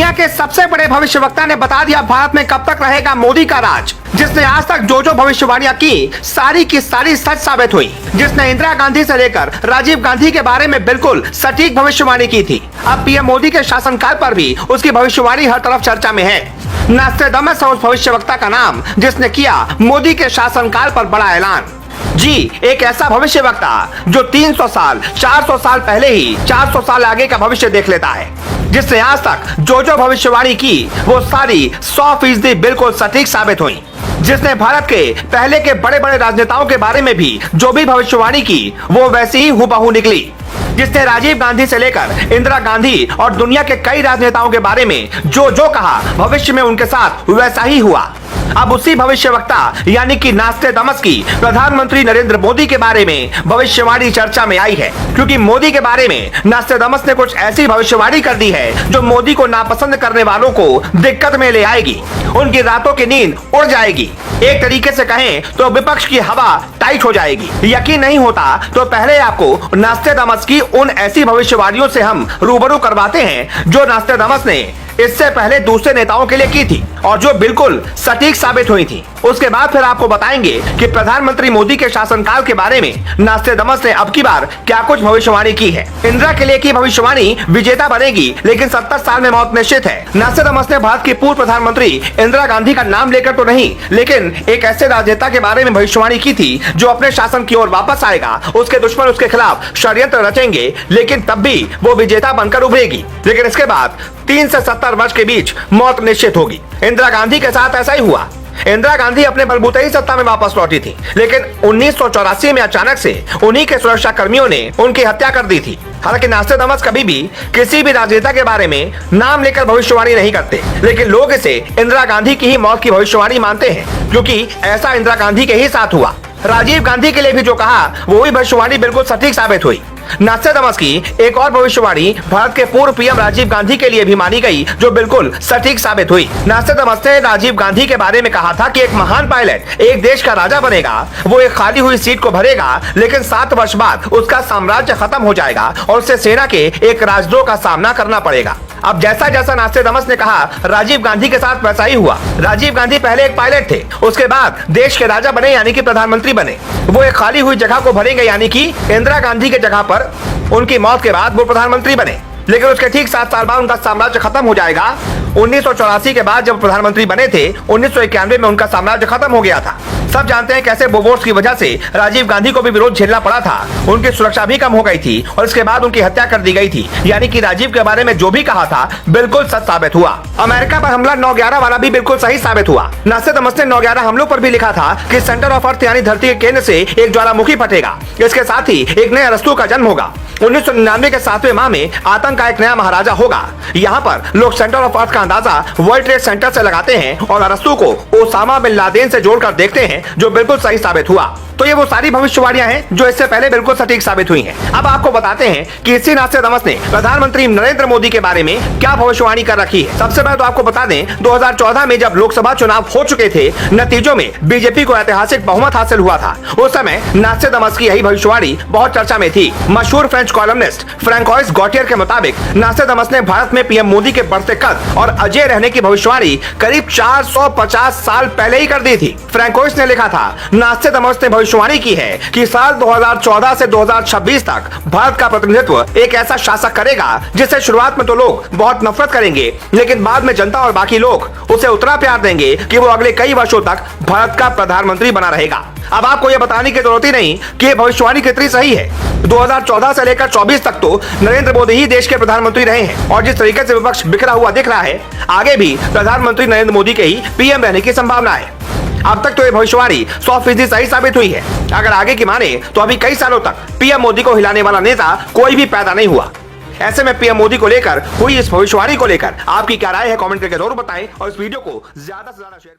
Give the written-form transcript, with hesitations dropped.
दुनिया के सबसे बड़े भविष्यवक्ता ने बता दिया भारत में कब तक रहेगा मोदी का राज। जिसने आज तक जो भविष्यवाणियां की सारी सच साबित हुई। जिसने इंदिरा गांधी से लेकर राजीव गांधी के बारे में बिल्कुल सटीक भविष्यवाणी की थी। अब पीएम मोदी के शासनकाल पर भी उसकी भविष्यवाणी हर तरफ चर्चा में है। नॉस्ट्रेडामस है उस भविष्यवक्ता का नाम जिसने किया मोदी के शासनकाल पर बड़ा ऐलान। जी, एक ऐसा भविष्यवक्ता जो 300 साल 400 साल पहले ही 400 साल आगे का भविष्य देख लेता है। जिसने आज तक जो भविष्यवाणी की वो सारी 100% बिल्कुल सटीक साबित हुई। जिसने भारत के पहले के बड़े बड़े राजनेताओं के बारे में भी जो भी भविष्यवाणी की वो वैसी ही हूबहू निकली। जिसने राजीव गांधी से लेकर इंदिरा गांधी और दुनिया के कई राजनेताओं के बारे में जो कहा भविष्य में उनके साथ वैसा ही हुआ। अब उसी भविष्यवक्ता यानी कि नॉस्ट्रेडामस की प्रधानमंत्री नरेंद्र मोदी के बारे में भविष्यवाणी चर्चा में आई है। क्योंकि मोदी के बारे में नॉस्ट्रेडामस ने कुछ ऐसी भविष्यवाणी कर दी है जो मोदी को नापसंद करने वालों को दिक्कत में ले आएगी। उनकी रातों की नींद उड़ जाएगी। एक तरीके से कहें तो विपक्ष की हवा टाइट हो जाएगी। यकीन नहीं होता तो पहले आपको नॉस्ट्रेडामस की उन ऐसी भविष्यवाणियों से हम रूबरू करवाते हैं जो नॉस्ट्रेडामस ने इससे पहले दूसरे नेताओं के लिए की थी और जो बिल्कुल सटीक साबित हुई थी। उसके बाद फिर आपको बताएंगे कि प्रधानमंत्री मोदी के शासनकाल के बारे में नॉस्ट्रेडामस ने अब की बार क्या कुछ भविष्यवाणी की है। इंदिरा के लिए की भविष्यवाणी विजेता बनेगी लेकिन 70 साल में मौत निश्चित है। नॉस्ट्रेडामस ने भारत की पूर्व प्रधानमंत्री इंदिरा गांधी का नाम लेकर तो नहीं लेकिन एक ऐसे राजनेता के बारे में भविष्यवाणी की थी जो अपने शासन की ओर वापस आएगा। उसके दुश्मन उसके खिलाफ षड्यंत्र रचेंगे लेकिन तब भी वो विजेता बनकर उभरेगी। लेकिन इसके बाद 3 से 70 वर्ष के बीच मौत निश्चित होगी। इंदिरा गांधी के साथ ऐसा ही हुआ। इंदिरा गांधी अपने बलबूते ही सत्ता में वापस लौटी थी लेकिन 1984 में अचानक से उन्हीं के सुरक्षा कर्मियों ने उनकी हत्या कर दी थी। हालांकि नॉस्ट्रेडामस कभी भी किसी भी राजनेता के बारे में नाम लेकर भविष्यवाणी नहीं करते लेकिन लोग इसे इंदिरा गांधी की ही मौत की भविष्यवाणी मानते हैं क्योंकि ऐसा इंदिरा गांधी के ही साथ हुआ। राजीव गांधी के लिए भी जो कहा वो भी भविष्यवाणी बिल्कुल सटीक साबित हुई। नॉस्ट्रेडामस की एक और भविष्यवाणी भारत के पूर्व पीएम राजीव गांधी के लिए भी मानी गई जो बिल्कुल सटीक साबित हुई। नॉस्ट्रेडामस ने राजीव गांधी के बारे में कहा था कि एक महान पायलट एक देश का राजा बनेगा। वो एक खाली हुई सीट को भरेगा लेकिन 7 वर्ष बाद उसका साम्राज्य खत्म हो जाएगा और उसे सेना के एक राजद्रोह का सामना करना पड़ेगा। अब जैसा जैसा नॉस्ट्रेडामस ने कहा राजीव गांधी के साथ वैसा ही हुआ। राजीव गांधी पहले एक पायलट थे, उसके बाद देश के राजा बने यानी कि प्रधानमंत्री बने। वो एक खाली हुई जगह को भरेंगे यानी कि इंदिरा गांधी के जगह पर उनकी मौत के बाद वो प्रधानमंत्री बने लेकिन उसके ठीक 7 साल बाद उनका साम्राज्य खत्म हो जाएगा। 1984 के बाद जब प्रधानमंत्री बने थे 1991 में उनका साम्राज्य खत्म हो गया था। सब जानते हैं कैसे बोफोर्स की वजह से राजीव गांधी को भी विरोध झेलना पड़ा था। उनकी सुरक्षा भी कम हो गई थी और इसके बाद उनकी हत्या कर दी गई थी। यानी कि राजीव के बारे में जो भी कहा था बिल्कुल सच साबित हुआ। अमेरिका पर हमला 9/11 वाला भी बिल्कुल सही साबित हुआ। नॉस्ट्रेडामस ने 9/11 हमलों पर भी लिखा था कि सेंटर ऑफ अर्थ यानी धरती के केंद्र से एक ज्वालामुखी फटेगा। इसके साथ ही एक नए अरस्तु का जन्म होगा। 1999 के 7वें माह में आतंक का एक नया महाराजा होगा। यहाँ पर लोग सेंटर ऑफ अर्थ का अंदाजा वर्ल्ड ट्रेड सेंटर से लगाते हैं और अरस्तु को ओसामा बिन लादेन से जोड़कर देखते हैं जो बिल्कुल सही साबित हुआ। तो ये वो सारी भविष्यवाणियां हैं जो इससे पहले बिल्कुल सटीक साबित हुई हैं। अब आपको बताते हैं कि इसी नॉस्ट्रेडामस ने प्रधानमंत्री नरेंद्र मोदी के बारे में क्या भविष्यवाणी कर रखी है। सबसे पहले तो आपको बता दें 2014 में जब लोकसभा चुनाव हो चुके थे, नतीजों में बीजेपी को ऐतिहासिक बहुमत हासिल हुआ था। उस समय नॉस्ट्रेडामस की यही भविष्यवाणी बहुत चर्चा में थी। मशहूर फ्रेंच कॉलमनिस्ट फ्रैंकोइस गॉटियर के मुताबिक नॉस्ट्रेडामस ने भारत में पीएम मोदी के बढ़ते कद और अजय रहने की भविष्यवाणी करीब 450 साल पहले ही कर दी थी। फ्रैंकोइस ने लिखा था नॉस्ट्रेडामस ने भविष्यवाणी की है कि साल 2014 से 2026 तक भारत का प्रतिनिधित्व एक ऐसा शासक करेगा जिससे शुरुआत में तो लोग बहुत नफरत करेंगे लेकिन बाद में जनता और बाकी लोग उसे उतना प्यार देंगे कि वो अगले कई वर्षों तक भारत का प्रधानमंत्री बना रहेगा। अब आपको यह बताने की जरूरत ही नहीं कि ये भविष्यवाणी कितनी सही है। 2014 से लेकर 24 तक तो नरेंद्र मोदी ही देश के प्रधानमंत्री रहे हैं और जिस तरीके से विपक्ष बिखरा हुआ दिख रहा है आगे भी प्रधानमंत्री नरेंद्र मोदी के ही पीएम रहने की संभावना है। अब तक तो ये भविष्यवाणी 100% सही साबित हुई है। अगर आगे की माने तो अभी कई सालों तक पीएम मोदी को हिलाने वाला नेता कोई भी पैदा नहीं हुआ। ऐसे में पीएम मोदी को लेकर हुई इस भविष्यवाणी को लेकर आपकी क्या राय है कमेंट करके जरूर बताएं और इस वीडियो को ज्यादा से ज्यादा शेयर